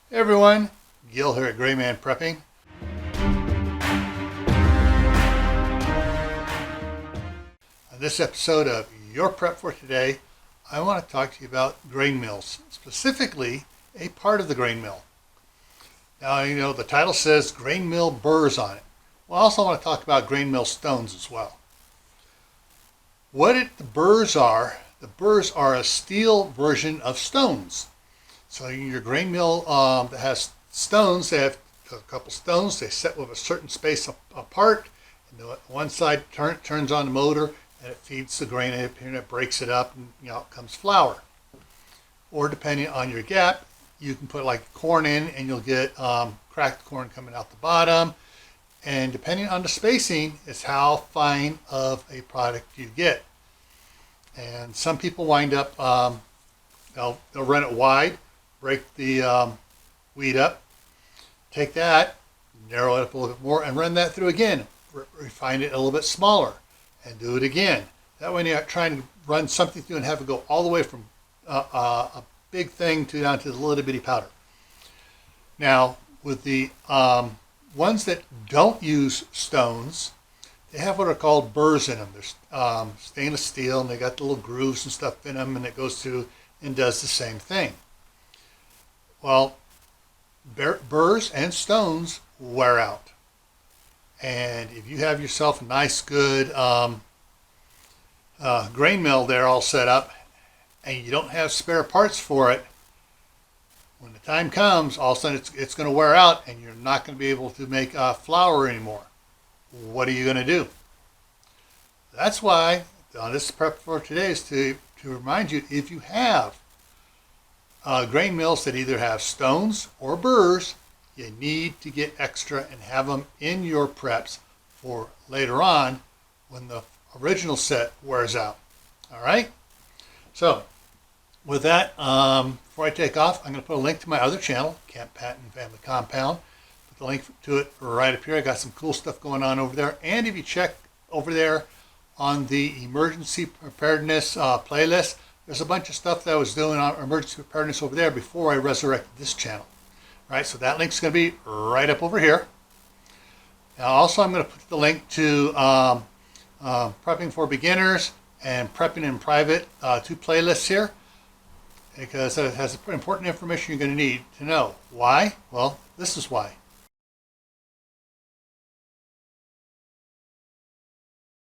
Hey everyone, Gil here at Grayman Prepping. On this episode of Your Prep for Today, I want to talk to you about grain mills, specifically a part of the grain mill. Now, you know, the title says grain mill Burrs on it. Well, I also want to talk about grain mill stones as well. The Burrs are a steel version of stones. So your grain mill that has stones, they have a couple stones, they set with a certain space apart, and one side turns on the motor and it feeds the grain up here and it breaks it up, and out comes flour. Or depending on your gap, you can put like corn in and you'll get cracked corn coming out the bottom. And depending on the spacing is how fine of a product you get. And some people wind up, they'll run it wide, break the wheat up, take that, narrow it up a little bit more, and run that through again. Refine it a little bit smaller, and do it again. That way you're not trying to run something through and have it go all the way from a big thing down to the little bitty powder. Now, with the ones that don't use stones, they have what are called burrs in them. They're stainless steel, and they got the little grooves and stuff in them, and it goes through and does the same thing. Well, burrs and stones wear out. And if you have yourself a nice, good grain mill there all set up, and you don't have spare parts for it, when the time comes, all of a sudden it's going to wear out, and you're not going to be able to make flour anymore. What are you going to do? That's why this prep for today is to remind you, if you have grain mills that either have stones or burrs, you need to get extra and have them in your preps for later on when the original set wears out. All right? So, with that, before I take off, I'm going to put a link to my other channel, Camp Patton Family Compound. Put the link to it right up here. I got some cool stuff going on over there. And if you check over there on the emergency preparedness playlist, there's a bunch of stuff that I was doing on emergency preparedness over there before I resurrected this channel. All right, so that link's going to be right up over here. Now, also, I'm going to put the link to Prepping for Beginners and Prepping in Private, two playlists here, because it has important information you're going to need to know. Why? Well, this is why.